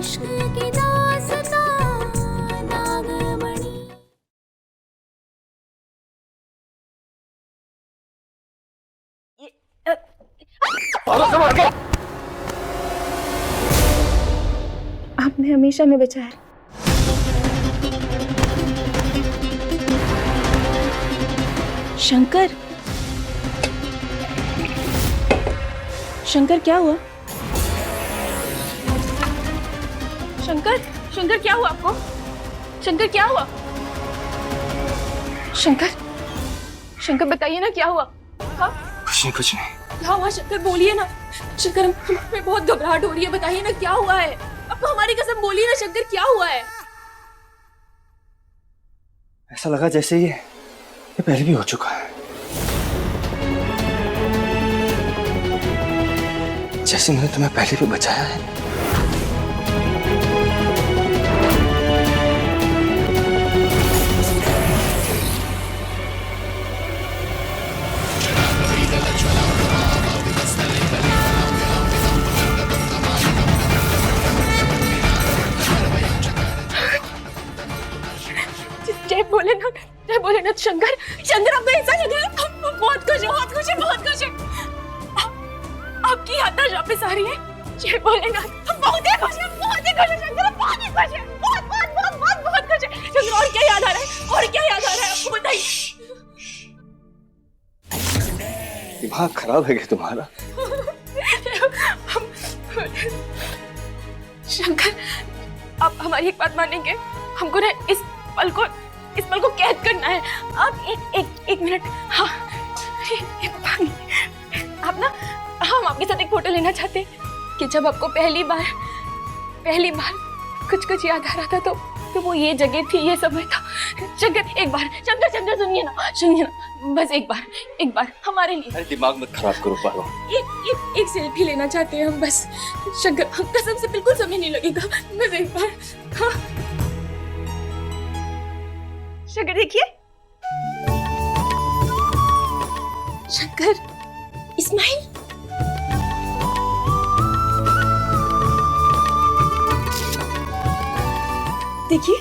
इश्क की दास्तां नागमणि। आपने हमेशा में बचाया। शंकर, शंकर क्या हुआ? शंकर, शंकर क्या हुआ आपको? शंकर क्या हुआ? शंकर, शंकर बताइए ना क्या हुआ? हाँ? कुछ नहीं। क्या हुआ शंकर, बोलिए ना। शंकर, हमें बहुत घबराहट हो रही है, बताइए ना क्या हुआ है? आपको हमारी कसम बोलिए ना शंकर, क्या हुआ है? ऐसा लगा जैसे ये पहले भी हो चुका है, जैसे मैंने तुम्हें पहले भी बचाया है। जय भोलेनाथ। शंकर, शंकर आपको ऐसा लग रहा है? बहुत खुश है, बहुत खुश है, बहुत खुश है। आपकी याददाश्त वापस आ रही है। जय भोलेनाथ, हम बहुत ही खुश है, बहुत ही खुश है शंकर, हम बहुत ही खुश है, बहुत बहुत बहुत बहुत बहुत खुश है शंकर। और क्या याद आ रहा है, और क्या याद आ रहा है आपको बताइए। दिमाग खराब है क्या तुम्हारा? शंकर, आप हमारी एक बात मानेंगे? हमको ना इस पल को कैद करना है। आप एक मिनट। हाँ, आप ना, हम आपके साथ एक फोटो लेना चाहते हैं कि जब आपको पहली बार कुछ याद आ रहा था तो वो ये जगह थी, ये समय था। शंकर एक बार, शंकर सुनिए ना, बस एक बार हमारे लिए। अरे दिमाग मत खराब करो पारो। एक सेल्फी लेना चाहते हैं हम बस। शंकर, हम कसम से बिल्कुल समय नहीं लगेगा, बस एक बार। हाँ शंकर देखिए, शंकर इस्माइल, देखिए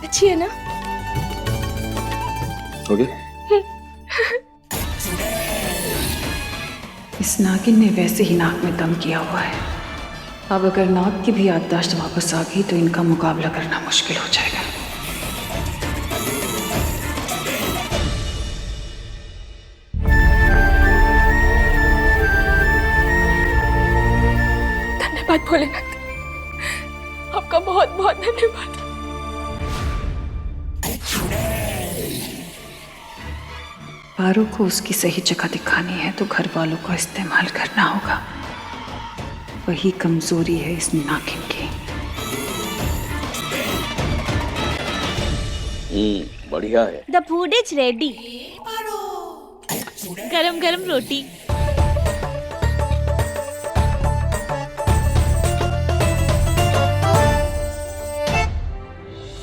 अच्छी है ना? हो गया? इस नागिन ने वैसे ही नाक में दम किया हुआ है। अब अगर नाग की भी याददाश्त वापस आ गई तो इनका मुकाबला करना मुश्किल हो जाएगा। धन्यवाद भोलेनाथ, आपका बहुत बहुत धन्यवाद। पारो को उसकी सही जगह दिखानी है तो घर वालों का इस्तेमाल करना होगा। वही कमजोरी है इस नागिन की। बढ़िया है। The food is ready. गरम गरम रोटी।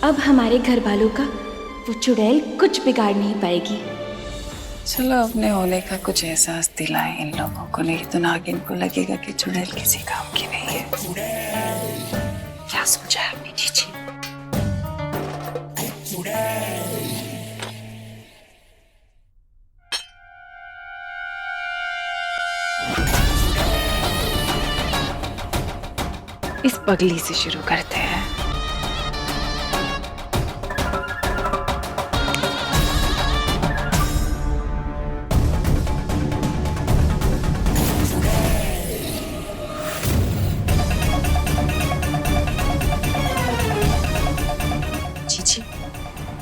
अब हमारे घर वालों का वो चुड़ैल कुछ बिगाड़ नहीं पाएगी। चलो अपने होने का कुछ एहसास दिलाएं इन लोगों को, नहीं तो नागिन को लगेगा कि चुड़ैल किसी काम की नहीं है। क्या सोचा है अपनी जीजी? इस पगली से शुरू करते हैं।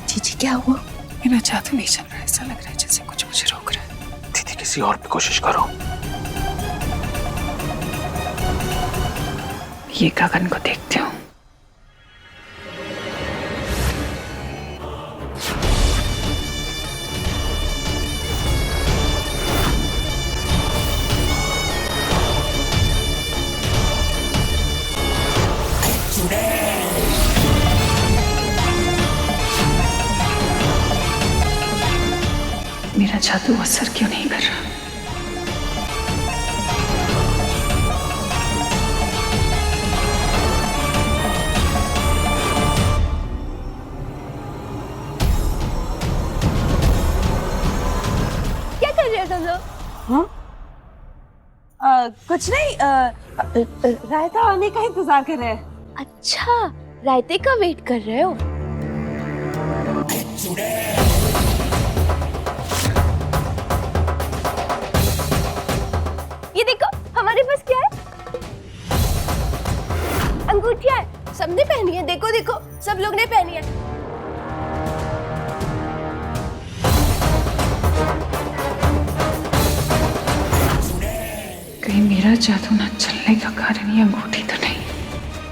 जीजी क्या हुआ? मेरा जादू नहीं चल रहा है, ऐसा लग रहा है जैसे कुछ मुझे रोक रहा है। दीदी किसी और पे कोशिश करो। ये गगन को देखती हूँ। मेरा जादू असर क्यों नहीं कर रहा? कुछ नहीं, रायता आने का इंतजार कर रहे हैं। अच्छा, रायते का वेट कर रहे हो? ये देखो हमारे पास क्या है, अंगूठियां है, सबने पहनी है। देखो देखो सब लोग ने पहनी है। कहीं मेरा जादू ना चलने का कारण ये अंगूठी तो नहीं।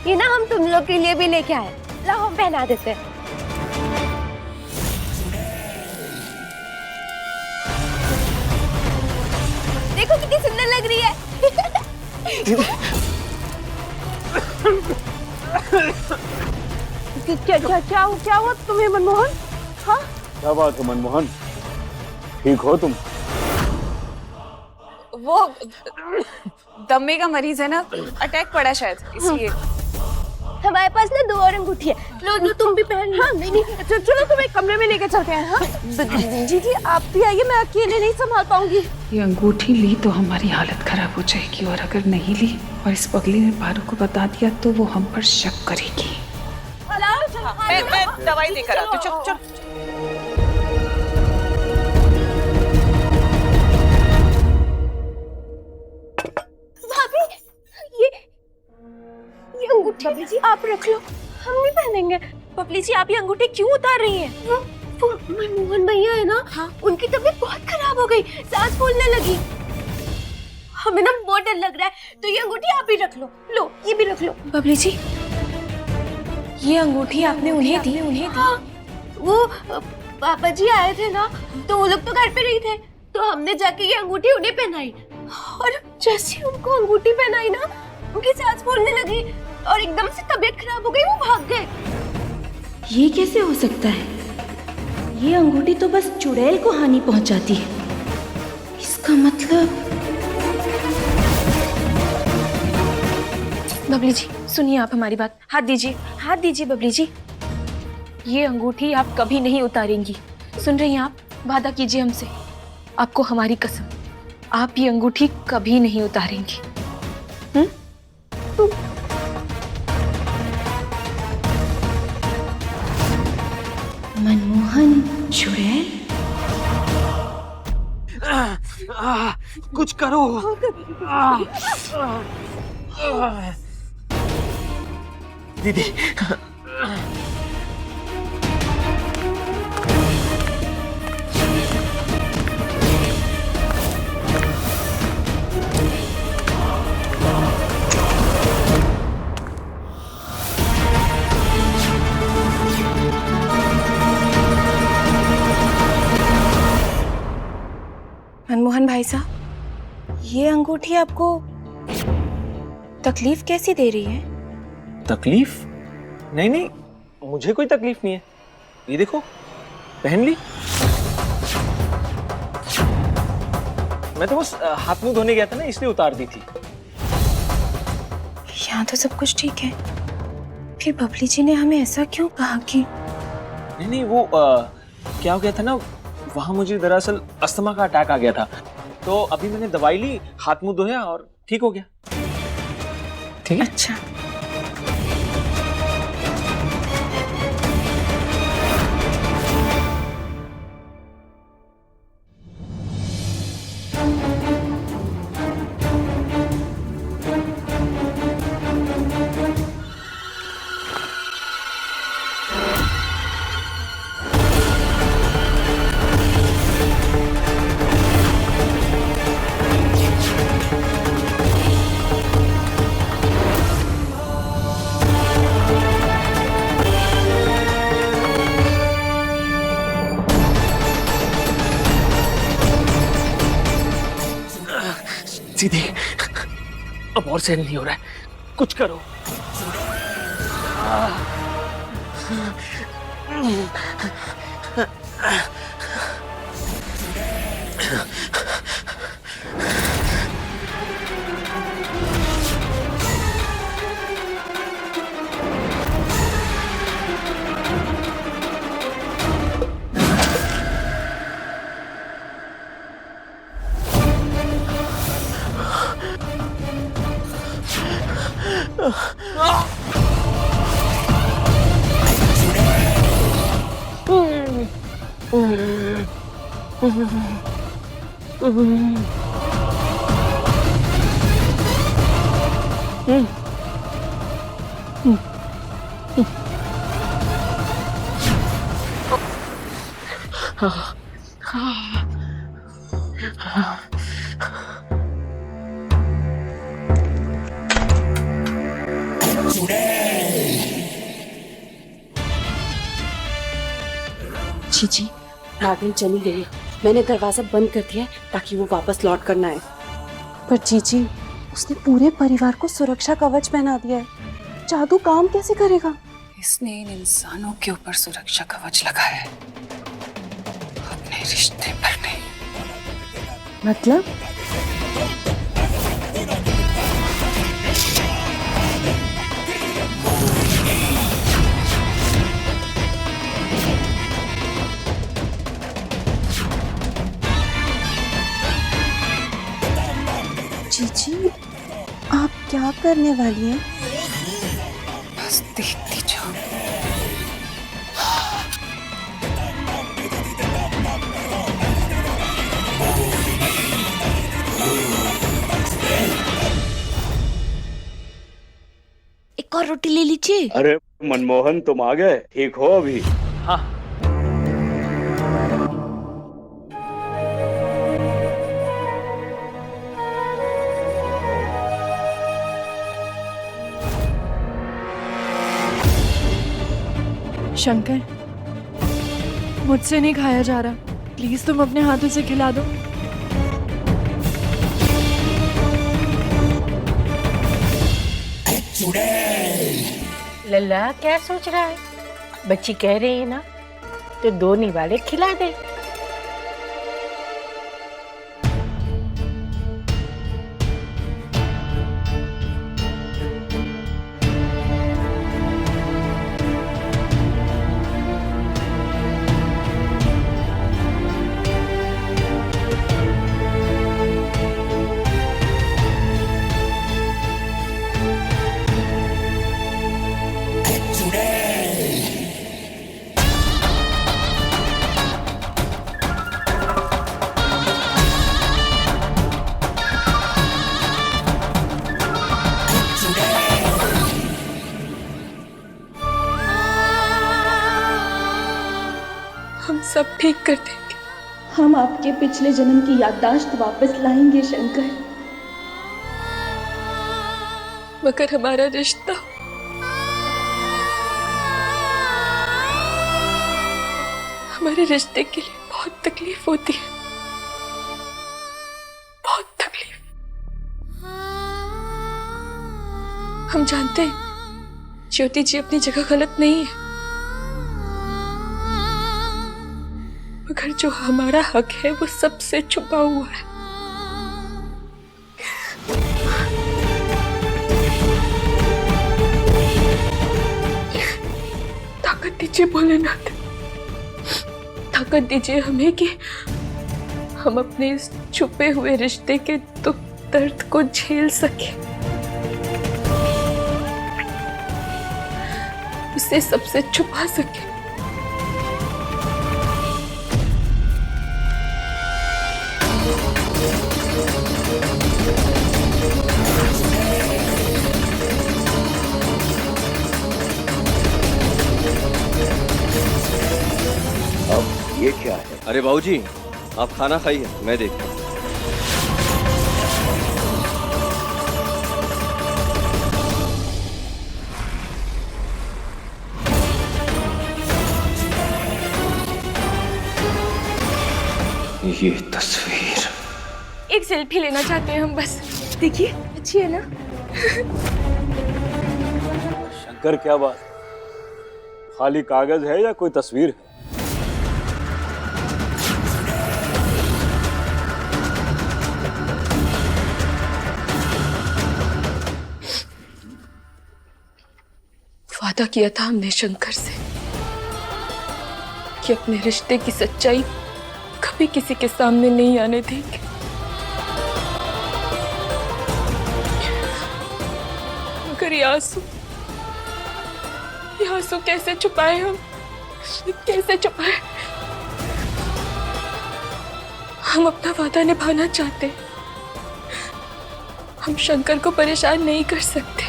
ये ना हम तुम लोग के लिए भी लेके आए, लाओ हम पहना देते हैं। देखो कितनी सुंदर लग रही है। क्या हुआ तुम्हें मनमोहन? हाँ क्या बात है मनमोहन, ठीक हो तुम? वो दमे का मरीज है ना, अटैक पड़ा शायद इसलिए। हमारे पास ना 2 और अंगूठी है, लो तुम भी पहन लो। हाँ, नहीं चलो तुम्हें कमरे में लेके चलते हैं। हाँ जी आप भी आइए, मैं अकेले नहीं संभाल पाऊंगी। ये अंगूठी ली तो हमारी हालत खराब हो जाएगी, और अगर नहीं ली और इस पगली ने पारू को बता दिया तो वो हम पर शक करेगी। मैं दवाई लेकर आती हूँ। चल भाभी, ये अंगूठी बबली जी आप रख लो, हम नहीं पहनेंगे। बबली जी आप ये अंगूठी क्यों उतार रही हैं? वो मनमोहन भैया है ना, हाँ? उनकी तबीयत बहुत खराब हो गई, सांस फूलने लगी। हमें ना बहुत डर लग रहा है, तो ये अंगूठी आप ही रख लो। लो ये भी रख लो। बबली जी, ये अंगूठी आपने उन्हें दी? हाँ, वो पापा जी आए थे ना, तो वो लोग तो घर पे नहीं थे, तो हमने जाके ये अंगूठी उन्हें पहनाई, और जैसे उनको अंगूठी पहनाई ना, उनकी सांस फूलने लगी और एकदम से तबीयत खराब हो गई, वो भाग गए। ये कैसे हो सकता है? ये अंगूठी तो बस चुड़ैल को हानि पहुंचाती है। इसका मतलब बबली जी सुनिए, आप हमारी बात, हाथ दीजिए बबली जी। ये अंगूठी आप कभी नहीं उतारेंगी, सुन रही हैं आप? वादा कीजिए हमसे, आपको हमारी कसम, आप ये अंगूठी कभी नहीं उतारेंगी। मनमोहन चुड़ैल, कुछ करो। दीदी मनमोहन भाई साहब, ये अंगूठी आपको तकलीफ कैसी दे रही है? तकलीफ? नहीं, मुझे कोई तकलीफ नहीं है। ये देखो, पहन ली। मैं तो बस हाथ मुंह धोने गया था ना, इसलिए उतार दी थी। यहाँ तो सब कुछ ठीक है, फिर बबली जी ने हमें ऐसा क्यों कहा कि? नहीं, वो क्या हो गया था ना, वहां मुझे दरअसल अस्थमा का अटैक आ गया था, तो अभी मैंने दवाई ली, हाथ मुंह धोया और ठीक हो गया। ठीक है। अच्छा, सीधी, अब और सहन नहीं हो रहा है, कुछ करो। जीजी, नागिन चली गई है। मैंने दरवाजा बंद कर दिया है ताकि वो वापस लौट कर ना आए। पर जीजी, उसने पूरे परिवार को सुरक्षा कवच पहना दिया है। जादू काम कैसे करेगा? इसने इन इंसानों के ऊपर सुरक्षा कवच लगाया है, अपने रिश्ते पर नहीं। मतलब? जीजी, आप क्या करने वाली हैं? बस देखती जाओ। एक और रोटी ले लीजिए। अरे मनमोहन, तुम आ गए? ठीक हो अभी? हाँ। शंकर, मुझसे नहीं खाया जा रहा, प्लीज तुम अपने हाथों से खिला दो। लल्ला क्या सोच रहा है? बच्ची कह रही है ना, तो 2 निवाले खिला दे। हम सब ठीक कर देंगे। हम आपके पिछले जन्म की याददाश्त वापस लाएंगे शंकर। मगर हमारा रिश्ता हमारे रिश्ते के लिए बहुत तकलीफ होती है, बहुत तकलीफ। हम जानते हैं ज्योति जी अपनी जगह गलत नहीं है, मगर जो हमारा हक है वो सबसे छुपा हुआ है। ताकत दीजिए भोलेनाथ, ताकत दीजिए हमें कि हम अपने इस छुपे हुए रिश्ते के दुख दर्द को झेल सके, उसे सबसे छुपा सके। अब ये क्या है? अरे बाबूजी, आप खाना खाइए, मैं देखता हूँ। ये तस्वीर, एक सेल्फी लेना चाहते हैं हम बस। देखिए अच्छी है ना? शंकर, क्या बात? खाली कागज है या कोई तस्वीर है? वादा किया था हमने शंकर से कि अपने रिश्ते की सच्चाई कभी किसी के सामने नहीं आने देंगे, मगर शंकर ये आंसू कैसे छुपाए हम, कैसे छुपाए? हम अपना वादा निभाना चाहते, हम शंकर को परेशान नहीं कर सकते।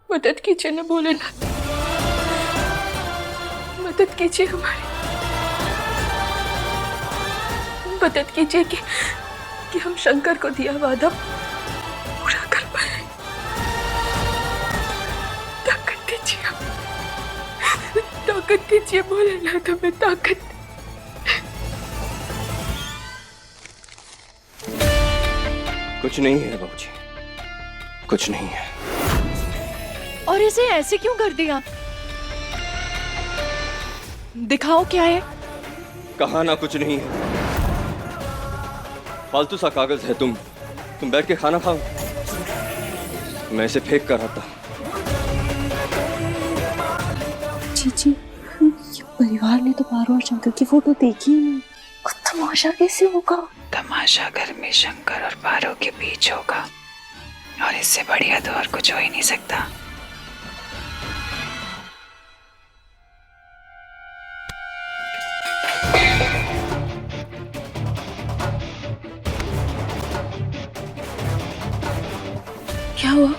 मदद कीजिए ना भोलेनाथ, मदद कीजिए हमारी, मदद कीजिए कि हम शंकर को दिया वादा पूरा कर पाए। ताकत दीजिए, ताकत दीजिए भोलेनाथ, हमें ताकत। कुछ नहीं है बाबूजी, कुछ नहीं है। और इसे ऐसे क्यों कर दिया? दिखाओ क्या है। कहा ना कुछ नहीं है, फालतू सा कागज है। तुम बैठ के खाना खाओ, मैं इसे फेंक कर आता। जी, ये परिवार ने तो पारो और शंकर की फोटो देखी ही नहीं। तमाशा कैसे होगा? तमाशा घर में शंकर और पारो के बीच होगा, और इससे बढ़िया तो और कुछ हो ही नहीं सकता। क्या हुआ?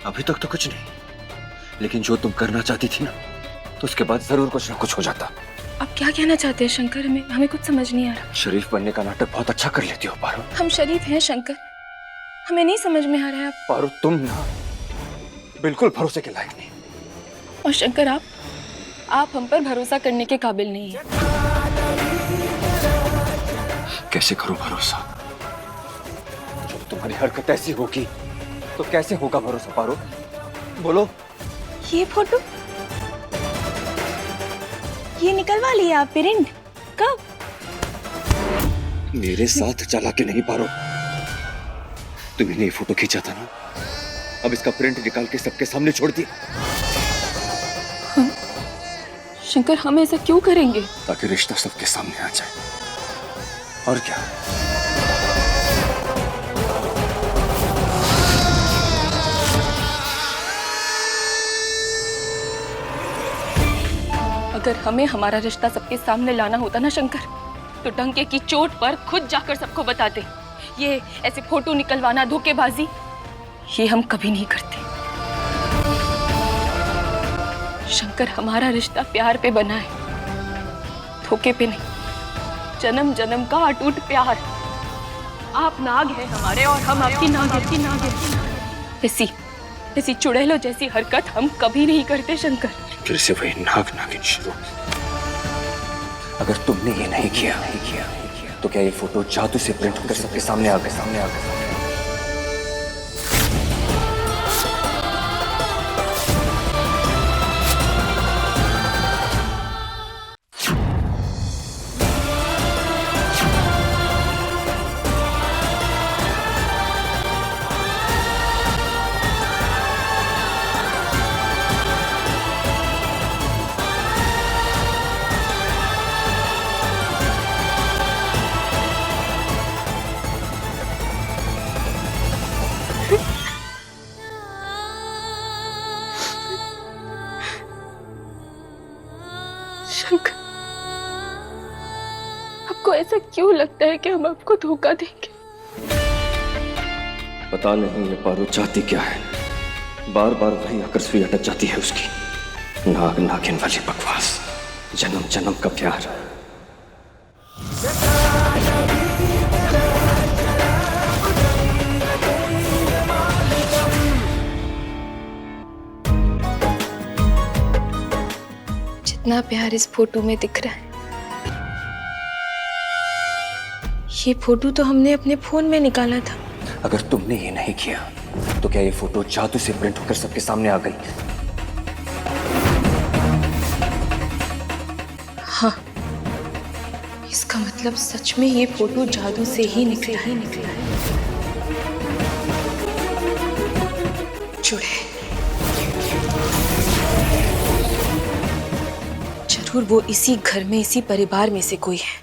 अभी तक तो कुछ नहीं, लेकिन जो तुम करना चाहती थी ना, तो उसके बाद जरूर कुछ ना कुछ हो जाता। आप क्या कहना चाहते हैं शंकर? हमें कुछ समझ नहीं आ रहा। शरीफ बनने का नाटक बहुत अच्छा कर लेती हो पारो। हम शरीफ हैं शंकर, हमें नहीं समझ में आ रहा है आप। पारो तुम ना बिल्कुल भरोसे के लायक नहीं। और शंकर आप हम पर भरोसा करने के काबिल नहीं हैं। कैसे करूं भरोसा? जब तुम्हारी हरकत ऐसी होगी तो कैसे होगा भरोसा पारो? बोलो। ये फोटो ये निकलवा लिया आप प्रिंट? कब? मेरे साथ चला के नहीं पारो, तुमने ये फोटो खींचा था ना, अब इसका प्रिंट निकाल के सबके सामने छोड़ दिया। शंकर हम ऐसा क्यों करेंगे? ताकि रिश्ता सबके सामने आ जाए, और क्या। अगर हमें हमारा रिश्ता सबके सामने लाना होता ना शंकर, तो डंके की चोट पर खुद जाकर सबको बताते। ये ऐसे फोटो निकलवाना, धोखेबाजी, ये हम कभी नहीं करते। शंकर हमारा रिश्ता प्यार पे बना है, धोखे पे नहीं। जन्म जन्म का अटूट प्यार। आप नाग हैं हमारे और हम आपकी नाग हैं। ऐसी चुड़ैलों जैसी हरकत हम कभी नहीं करते शंकर। फिर से वही नाग नागिन शुरू। अगर तुमने ये नहीं किया तो क्या ये फोटो जादू से प्रिंट होकर सबके सामने आ गए? शंकर, आपको ऐसा क्यों लगता है कि हम आपको धोखा देंगे? पता नहीं ये पारो चाहती क्या है। बार बार वही आकर सुई अटक जाती है उसकी। नाग नागिन वाली बकवास, जन्म जन्म का प्यार। जितना प्यार इस फोटो में दिख रहा है, ये फोटो तो हमने अपने फोन में निकाला था। अगर तुमने ये नहीं किया तो क्या ये फोटो जादू से प्रिंट होकर सबके सामने आ गई? हाँ, इसका मतलब सच में ये फोटो जादू से ही निकला है। चुड़ैल, जरूर वो इसी घर में, इसी परिवार में से कोई है।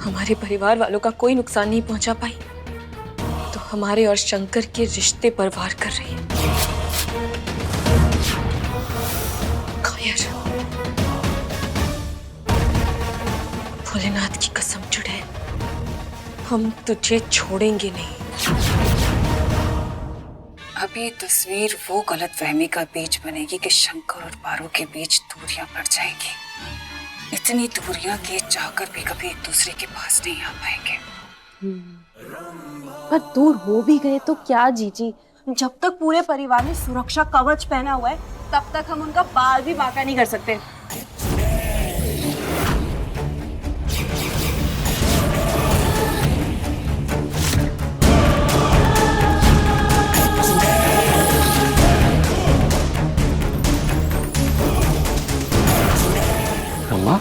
हमारे परिवार वालों का कोई नुकसान नहीं पहुंचा पाई, तो हमारे और शंकर के रिश्ते पर वार कर रही है। कायर, भोलेनाथ की कसम चुड़ैल, हम तुझे छोड़ेंगे नहीं। अभी तस्वीर वो गलतफहमी का बीज बनेगी कि शंकर और पारो के बीच दूरियां बढ़ जाएंगी। इतनी दूरियां कि चाहकर भी कभी एक दूसरे के पास नहीं आ पाएंगे। पर दूर हो भी गए तो क्या जीजी, जब तक पूरे परिवार ने सुरक्षा कवच पहना हुआ है तब तक हम उनका बाल भी बांका नहीं कर सकते। अम्मा,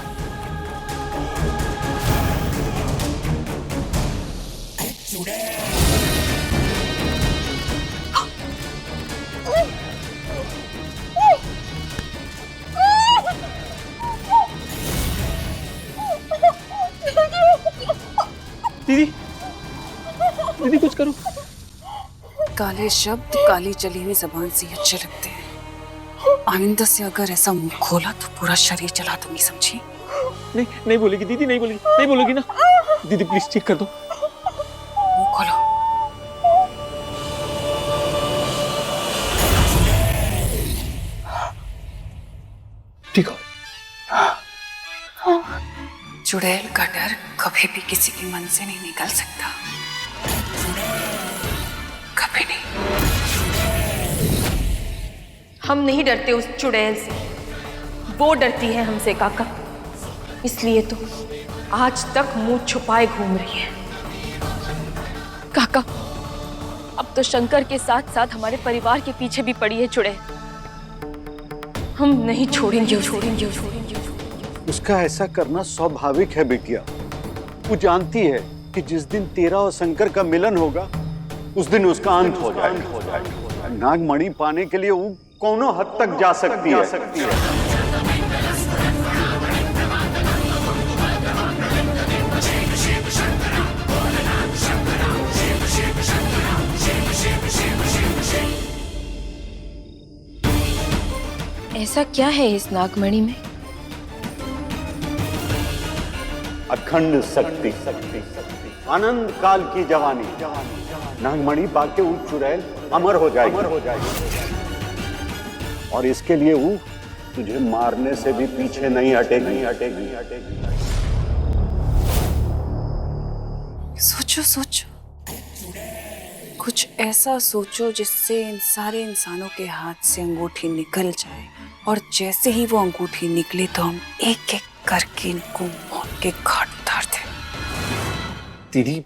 दीदी, दीदी कुछ करो। काले शब्द काली जली हुई जबान से अच्छे लगते हैं। आइंदा से अगर ऐसा मुंह खोला तो पूरा शरीर जला दूंगी, समझी? नहीं, नहीं बोलेगी दीदी, नहीं बोलेगी, नहीं बोलेगी ना। दीदी प्लीज चेक कर दो। मुंह खोलो। ठीक हो? चुड़ैल का डर कभी भी किसी के मन से नहीं निकल सकता, कभी नहीं। हम नहीं डरते उस चुड़ैल से, वो डरती है हमसे काका। इसलिए तो आज तक मुंह छुपाए घूम रही है। काका, अब तो शंकर के साथ साथ हमारे परिवार के पीछे भी पड़ी है चुड़ैल। हम नहीं छोड़ेंगे, छोड़ेंगे, छोड़ेंगे। उसका ऐसा करना स्वाभाविक है बिटिया। वो जानती है कि जिस दिन तेरा और शंकर का मिलन होगा उस दिन उसका अंत हो जाएगा। नागमणि पाने के लिए वो कौनों हद तक जा सकती है। ऐसा क्या है इस नागमणि में? अखंड शक्ति, आनंद काल की जवानी। नागमणि पाके वो चुड़ैल अमर हो जाएगी। और इसके लिए वो तुझे मारने से भी पीछे नहीं हटेगी। सोचो सोचो, कुछ ऐसा सोचो जिससे इन सारे इंसानों के हाथ से अंगूठी निकल जाए, और जैसे ही वो अंगूठी निकले तो हम एक एक करके इनको मौत के घाट उतार दें। दीदी,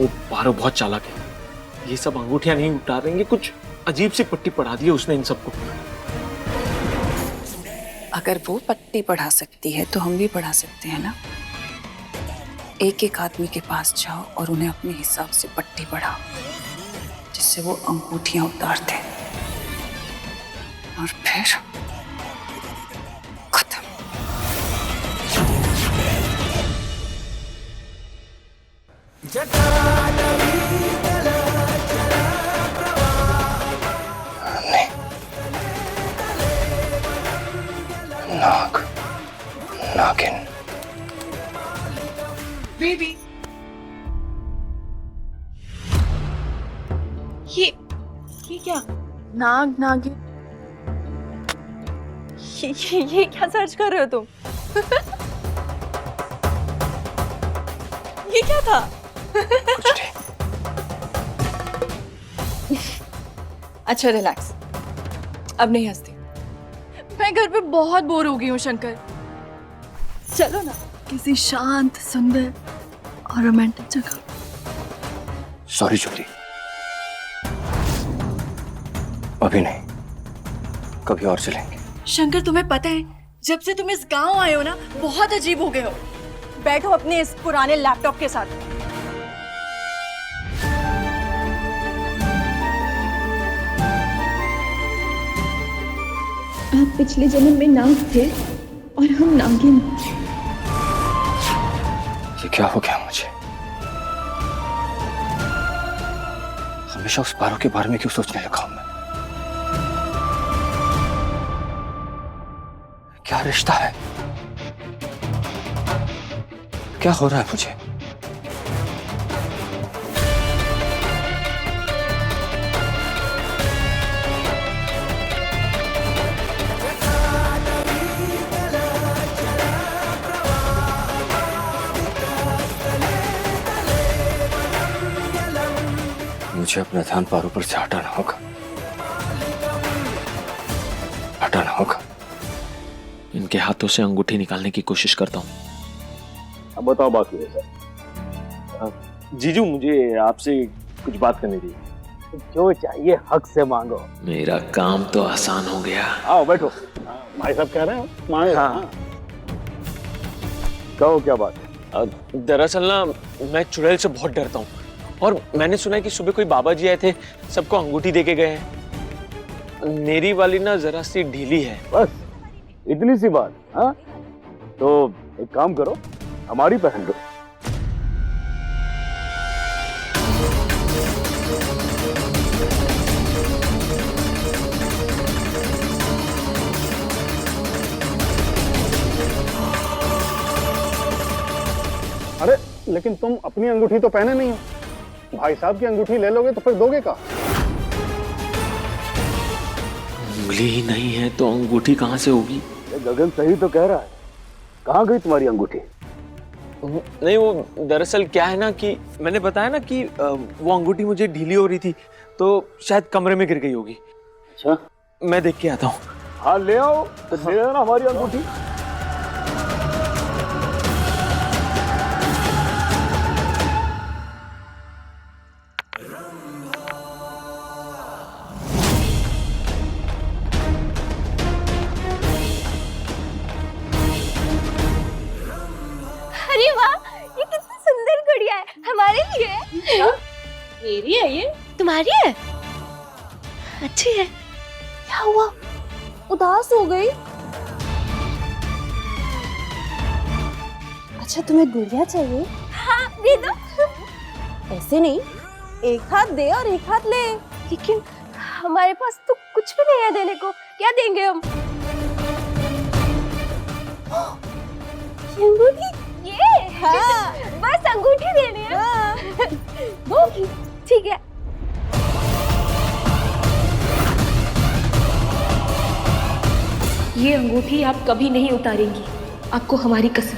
वो पारो बहुत चालाक है। ये सब अंगूठियां नहीं उतारेंगे। कुछ अजीब सी पट्टी पढ़ा दी है उसने इन सबको। अगर वो पट्टी पढ़ा सकती है तो हम भी पढ़ा सकते हैं ना। एक एक आदमी के पास जाओ और उन्हें अपने हिसाब से पट्टी पढ़ाओ, जिससे वो अंगूठियां उतार दें, और फिर खत्म। नागिन। बेबी, ये क्या? नागिन? ये क्या सर्च कर रहे हो तुम? ये क्या था? कुछ नहीं। अच्छा रिलैक्स, अब नहीं हंसती। मैं घर पे बहुत बोर हो गई हूँ शंकर। चलो ना किसी शांत, सुंदर और रोमांटिक जगह। सॉरी ज्योति, अभी नहीं, कभी और चलेंगे। शंकर, तुम्हें पता है जब से तुम इस गांव आए हो ना, बहुत अजीब हो गए हो। बैठो अपने इस पुराने लैपटॉप के साथ। आप पिछले जन्म में नाग थे और हम नागिन। ये क्या हो गया मुझे? हमेशा उस पारो के बारे में क्यों सोचने लगा हूं मैं? क्या रिश्ता है? क्या हो रहा है मुझे? मुझे अपना ध्यान पारो पर से हटाना होगा, हटाना होगा। इनके हाथों से अंगूठी निकालने की कोशिश करता हूँ। अब बताओ बात ये सर। जीजू, मुझे आपसे कुछ बात करनी थी। जो चाहिए हक से मांगो। मेरा काम तो आसान हो गया। आओ बैठो। भाई साहब कह रहे हैं मांगे। हाँ। कहो क्या बात है? दरअसल ना, मैं चुड़ैल से बहुत डरता हूँ और मैंने सुना है कि सुबह कोई बाबा जी आए थे, सबको अंगूठी देके गए हैं। मेरी वाली ना जरा सी ढीली है। बस इतनी सी बात? हाँ, तो एक काम करो, हमारी पहन लो। अरे लेकिन तुम अपनी अंगूठी तो पहने नहीं हो। भाई साहब की अंगूठी ले लोगे तो फिर दोगे का? उंगली ही नहीं है तो अंगूठी कहाँ से होगी? गगन सही तो कह रहा है। कहाँ गई तुम्हारी अंगूठी? नहीं, वो दरअसल क्या है ना कि मैंने बताया ना कि वो अंगूठी मुझे ढीली हो रही थी, तो शायद कमरे में गिर गई होगी। अच्छा, मैं देख के आता हूँ। हाँ ले आओ, तो दे देना हमारी अंगूठी। अरे वाह, ये कितनी सुंदर गुड़िया है, हमारे लिए। मेरी है ये? तुम्हारी है? अच्छी है। क्या हुआ, उदास हो गई? अच्छा तुम्हें गुड़िया चाहिए? हाँ दे दो। ऐसे नहीं, एक हाथ दे और एक हाथ ले। लेकिन हमारे पास तो कुछ भी नहीं है देने को, क्या देंगे हम? अंगूठी? ये हाँ। बस अंगूठी देनी है। हाँ। वो ठीक है। ये अंगूठी आप कभी नहीं उतारेंगी, आपको हमारी कसम।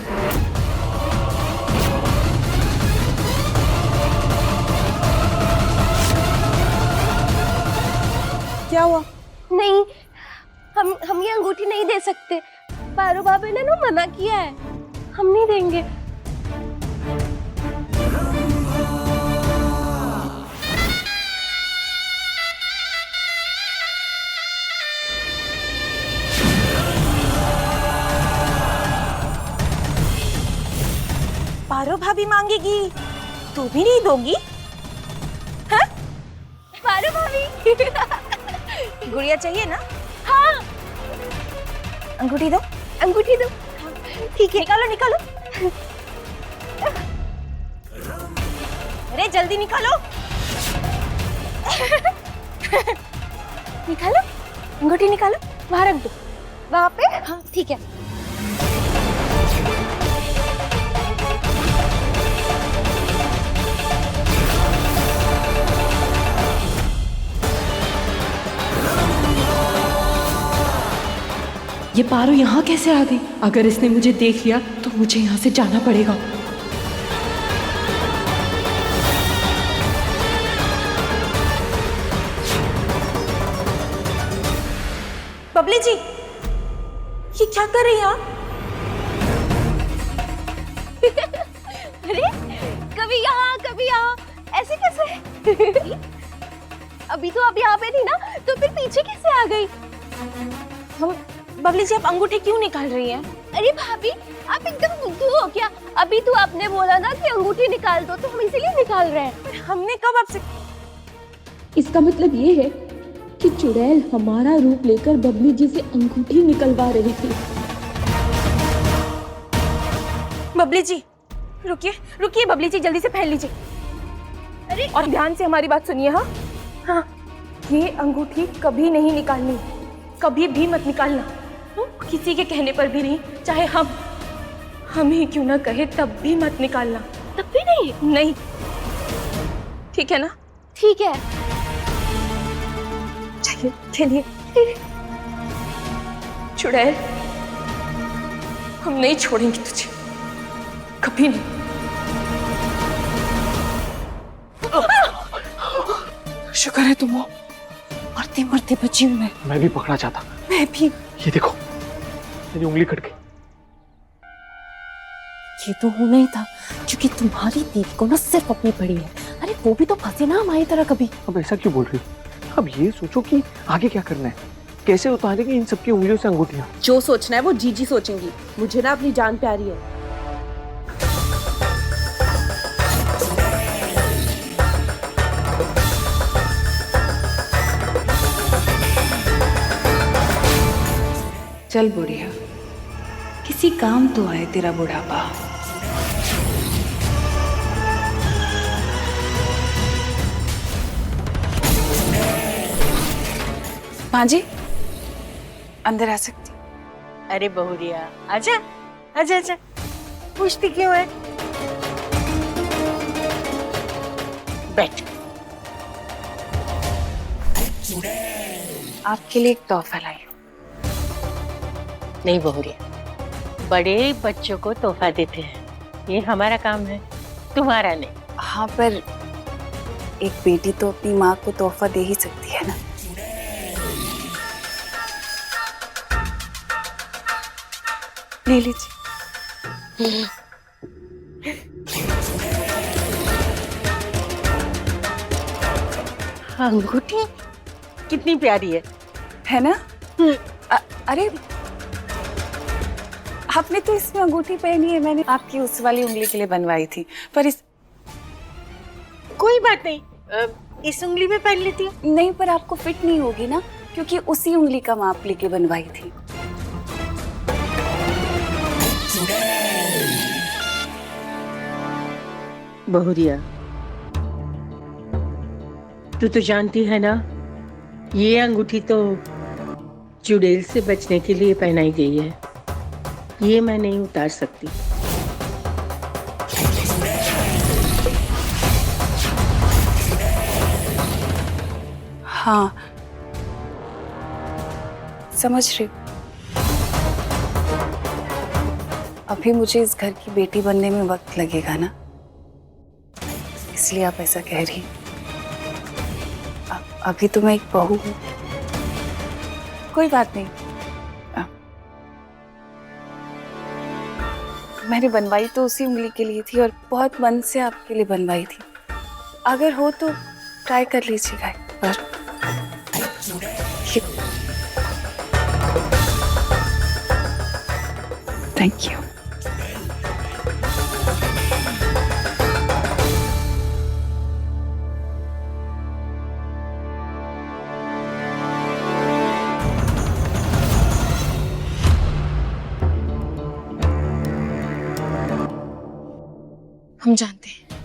क्या हुआ? नहीं, हम ये अंगूठी नहीं दे सकते। पारो बाबा ने ना मना किया है, हम नहीं देंगे। पारो भाभी मांगेगी, तू भी नहीं दोगी? हाँ? पारो भाभी। गुड़िया चाहिए ना? हाँ, अंगूठी दो। अंगूठी दो। ठीक है, निकालो निकालो। अरे जल्दी निकालो। निकालो, अंगूठी निकालो, वहां रख दो। वहां पे? हाँ ठीक है। ये पारो यहाँ कैसे आ गई? अगर इसने मुझे देख लिया तो मुझे यहाँ से जाना पड़ेगा। बबली जी, ये क्या कर रही हैं आप? अरे कभी यहाँ, ऐसे कैसे? अभी तो आप यहाँ पे थी ना, तो फिर पीछे कैसे आ गई? हम बबली जी, आप अंगूठी क्यों निकाल रही हैं? अरे भाभी, आप एकदम बुद्धू हो क्या? अभी तो आपने बोला ना कि अंगूठी निकाल दो, तो हम इसीलिए निकाल रहे हैं। पर हमने कब आपसे? इसका मतलब ये है कि चुड़ैल हमारा रूप लेकर बबली जी से अंगूठी निकलवा रही थी। बबली जी रुकिए रुकिए, बबली जी जल्दी से पहन लीजिए। अरे और ध्यान से हमारी बात सुनिए। हाँ, हाँ, ये अंगूठी कभी नहीं निकालनी, कभी भी मत निकालना। किसी के कहने पर भी नहीं, चाहे हम ही क्यों ना कहे तब भी मत निकालना। तब भी नहीं? नहीं, ठीक है ना? ठीक है। चलिए चलिए। चुड़ैल, हम नहीं छोड़ेंगे तुझे, कभी नहीं। शुक्र है तुम हो, मरते मरते बची हूँ मैं भी पकड़ा जाता। मैं भी। ये देखो, मेरी उंगली कट गई। ये तो होना ही था, क्योंकि तुम्हारी दीदी को ना सिर्फ अपनी पड़ी है। अरे वो भी तो फंसे ना हमारी तरह कभी। अब ऐसा क्यों बोल रही हो? अब ये सोचो कि आगे क्या करना है, कैसे उतारेंगे इन सबकी उंगलियों से अंगूठियां। जो सोचना है वो जीजी सोचेंगी, मुझे ना अपनी जान प्यारी है। चल बुढ़िया, किसी काम तो आए तेरा बुढ़ापा। माँ जी, अंदर आ सकती? अरे बहुरिया, आजा आजा आजा, पूछती क्यों है? बैठ। आपके लिए एक तोहफा लाई हूँ। नहीं बहुरिया, बड़े बच्चों को तोहफा देते हैं, ये हमारा काम है, तुम्हारा नहीं। हाँ, पर एक बेटी तो अपनी माँ को तोहफा दे ही सकती है ना। ले लीजिए। अंगूठी कितनी प्यारी है ना? अरे आपने तो इसमें अंगूठी पहनी है, मैंने आपकी उस वाली उंगली के लिए बनवाई थी, पर इस कोई बात नहीं, इस उंगली में पहन लेती हूँ। नहीं, पर आपको फिट नहीं होगी ना, क्योंकि उसी उंगली का माप लेके बनवाई थी। बहुरिया, तू तो जानती है ना, ये अंगूठी तो चुड़ैल से बचने के लिए पहनाई गई है, ये मैं नहीं उतार सकती। हाँ, समझ रही हूँ। अभी मुझे इस घर की बेटी बनने में वक्त लगेगा ना, इसलिए आप ऐसा कह रही हैं। अभी तो मैं एक बहू हूँ। कोई बात नहीं, मैंने बनवाई तो उसी उंगली के लिए थी और बहुत मन से आपके लिए बनवाई थी। अगर हो तो ट्राई कर लीजिएगा एक बार। Thank you. हम जानते हैं,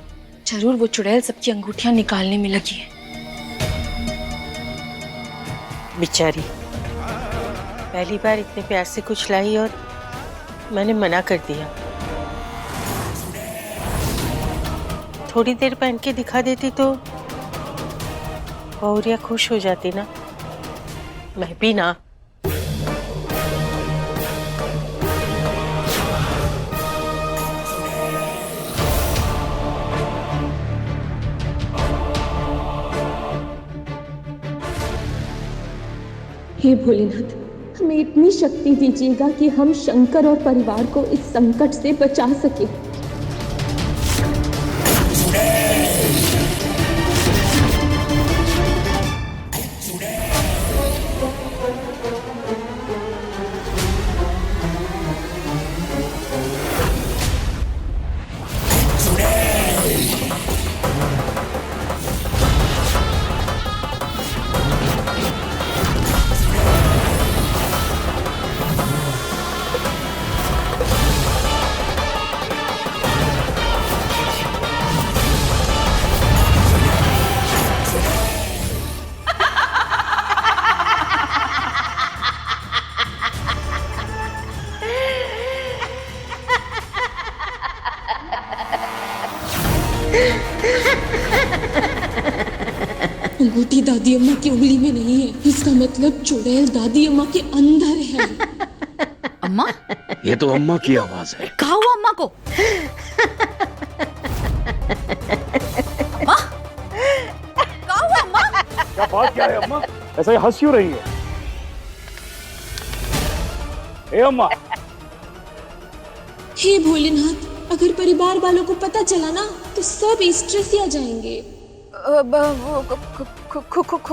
जरूर वो चुड़ैल सबकी अंगूठियां निकालने में लगी है। बेचारी, पहली बार इतने प्यार से कुछ लाई और मैंने मना कर दिया। थोड़ी देर पहन के दिखा देती तो बहुरिया खुश हो जाती ना, मैं भी ना। हे भोलेनाथ, हमें इतनी शक्ति दीजिएगा कि हम शंकर और परिवार को इस संकट से बचा सके। दादी अम्मा की उंगली में नहीं है, इसका मतलब चुड़ैल दादी अम्मा के अंदर है। अम्मा, ये तो अम्मा की आवाज है। कहा हुआ अम्मा को? अम्मा, कहा हुआ अम्मा? क्या बात क्या है अम्मा? ऐसा ही हंस क्यों रही है? ए अम्मा, हे भोलेनाथ, अगर परिवार वालों को पता चला ना तो सब स्ट्रेसिया जाएंगे।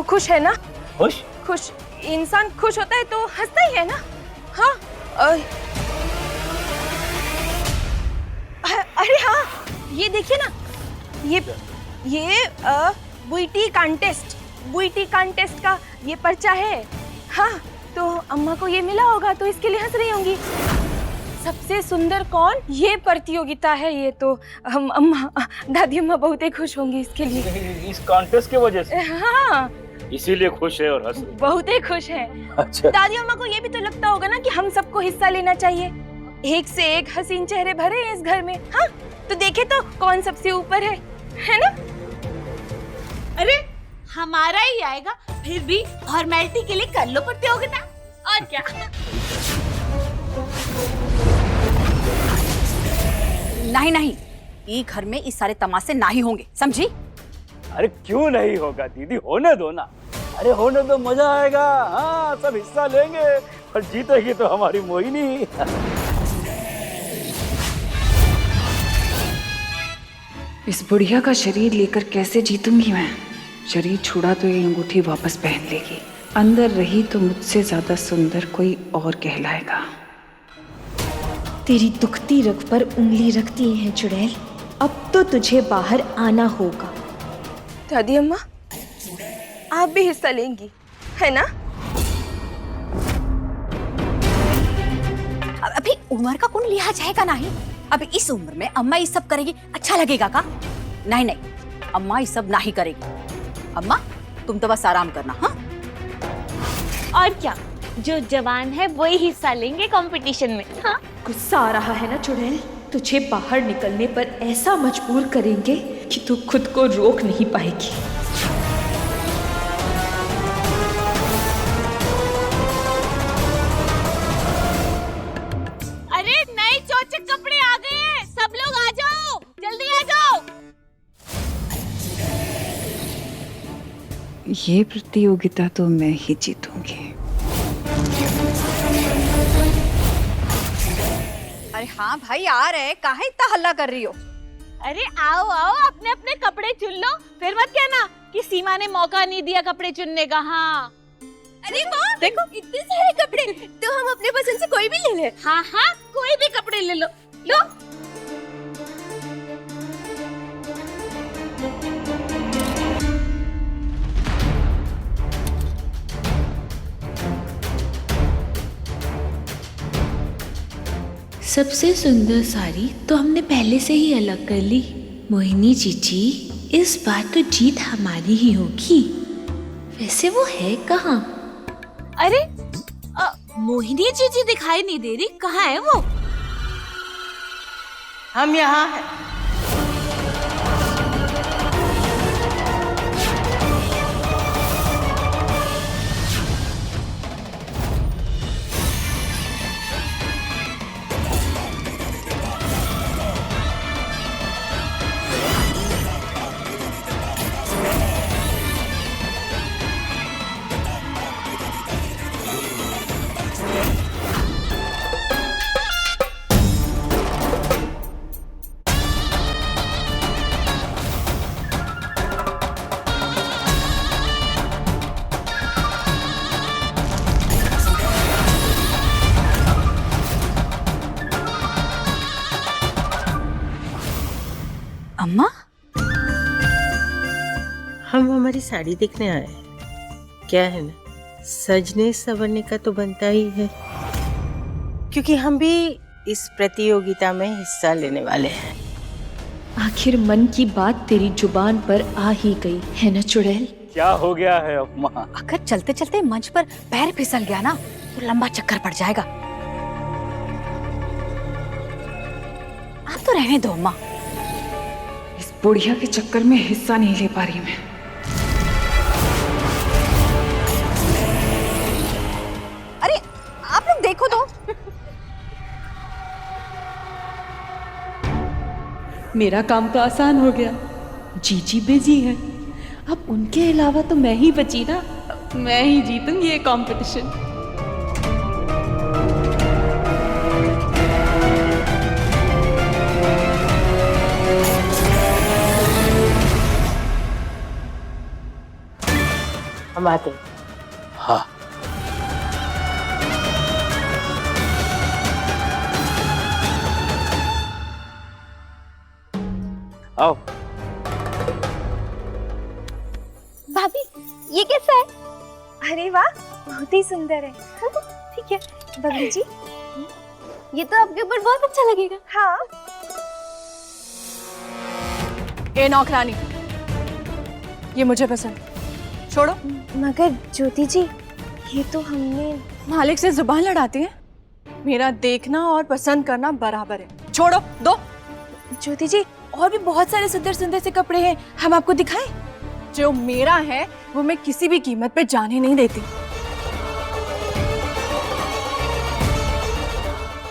खुश है ना? खुश? खुश इंसान खुश होता है तो हंसता ही है ना? हाँ। अरे हाँ, ये देखिए ना, ये बुईटी कांटेस्ट का ये पर्चा है। हाँ, तो अम्मा को ये मिला होगा तो इसके लिए हंस रही होंगी। सबसे सुंदर कौन, ये प्रतियोगिता है। ये तो हम अम्मा, दादी अम्मा बहुत ही खुश होंगी इसके लिए। इस कॉन्टेस्ट की वजह से? हाँ, इसीलिए खुश है और हंस रही है। बहुत ही खुश है। अच्छा। दादी अम्मा को ये भी तो लगता होगा ना कि हम सबको हिस्सा लेना चाहिए। एक से एक हसीन चेहरे भरे हैं इस घर में। हाँ, तो देखे तो कौन सबसे ऊपर है ना? अरे हमारा ही आएगा, फिर भी फॉर्मेलिटी के लिए कर लो प्रतियोगिता, और क्या। नहीं नहीं, ये घर में इस सारे तमाशे नहीं होंगे, समझी? अरे क्यों नहीं होगा दीदी, होने दो ना। अरे होने दो, मजा आएगा। हाँ, सब हिस्सा लेंगे और जीतेगी तो हमारी मोहिनी। इस बुढ़िया का शरीर लेकर कैसे जीतूंगी मैं? शरीर छुड़ा तो ये अंगूठी वापस पहन लेगी, अंदर रही तो मुझसे ज्यादा सुंदर कोई और कहलाएगा। तेरी दुखती रग पर उंगली रखती है चुड़ैल, अब तो तुझे बाहर आना होगा। दादी अम्मा, आप भी हिस्सा लेंगी, है ना? अभी उम्र का कौन लिया जाएगा? नहीं, अभी इस उम्र में अम्मा ये सब करेगी, अच्छा लगेगा का? नहीं नहीं, अम्मा ये सब नहीं करेगी। अम्मा, तुम तो बस आराम करना। हाँ, और क्या, जो जवान है वही हिस्सा लेंगे कंपटीशन में। हाँ, गुस्सा आ रहा है ना चुड़ैल? तुझे बाहर निकलने पर ऐसा मजबूर करेंगे कि तू खुद को रोक नहीं पाएगी। अरे नए चोचक कपड़े आ गए हैं, सब लोग आ जाओ, जल्दी आ जाओ। ये प्रतियोगिता तो मैं ही जीतूंगी। अरे हाँ भाई, आ रहे, काहे इतना हल्ला कर रही हो? अरे आओ आओ, अपने अपने कपड़े चुन लो, फिर मत कहना कि सीमा ने मौका नहीं दिया कपड़े चुनने का। हाँ, अरे वाह, देखो इतने सारे कपड़े, तो हम अपने पसंद से कोई भी ले ले। हाँ हाँ, कोई भी कपड़े ले लो, लो। सबसे सुंदर साड़ी तो हमने पहले से ही अलग कर ली। मोहिनी जीजी, इस बार तो जीत हमारी ही होगी। वैसे वो है कहाँ? अरे मोहिनी जीजी दिखाई नहीं दे रही, कहाँ है वो? हम यहाँ हैं। अम्मा, हम हमारी साड़ी देखने आए हैं। क्या है ना, सजने संवरने का तो बनता ही है, क्योंकि हम भी इस प्रतियोगिता में हिस्सा लेने वाले हैं। आखिर मन की बात तेरी जुबान पर आ ही गई है ना चुड़ैल? क्या हो गया है अम्मा? अगर चलते चलते मंच पर पैर फिसल गया ना तो लंबा चक्कर पड़ जाएगा। आप तो रहने दो अम्मा। इस बुढ़िया के चक्कर में हिस्सा नहीं ले पा रही मैं। मेरा काम तो आसान हो गया। जीजी बिजी है, अब उनके अलावा तो मैं ही बची ना। मैं ही जीतूंगी ये कंपटीशन। हम आते हैं। हाँ आओ। भाभी ये कैसा है? अरे वाह, बहुत ही सुंदर है। ठीक है बबली जी, ये तो आपके ऊपर बहुत अच्छा लगेगा। हाँ। ए नौकरानी, ये मुझे पसंद, छोड़ो। मगर ज्योति जी, ये तो हमने मालिक से जुबान लड़ाती है। मेरा देखना और पसंद करना बराबर है, छोड़ो दो। ज्योति जी, और भी बहुत सारे सुंदर सुंदर से कपड़े हैं, हम आपको दिखाएं? जो मेरा है वो मैं किसी भी कीमत पे जाने नहीं देती।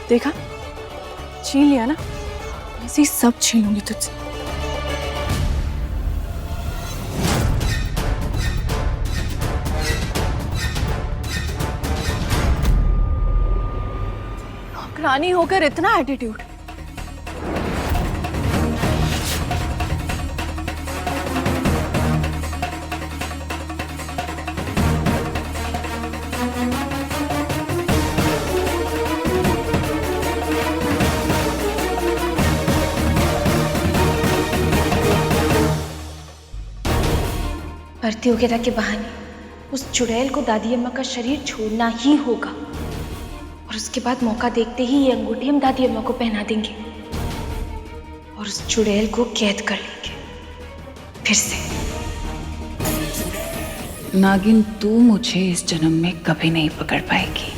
देखा, छीन लिया ना, ऐसे ही सब छीन लूंगी तुझसे। नौकरानी होकर इतना एटीट्यूड। प्रतियोगिता के बहाने उस चुड़ैल को दादी अम्मा का शरीर छोड़ना ही होगा, और उसके बाद मौका देखते ही ये अंगूठी हम दादी अम्मा को पहना देंगे और उस चुड़ैल को कैद कर लेंगे फिर से। नागिन, तू मुझे इस जन्म में कभी नहीं पकड़ पाएगी।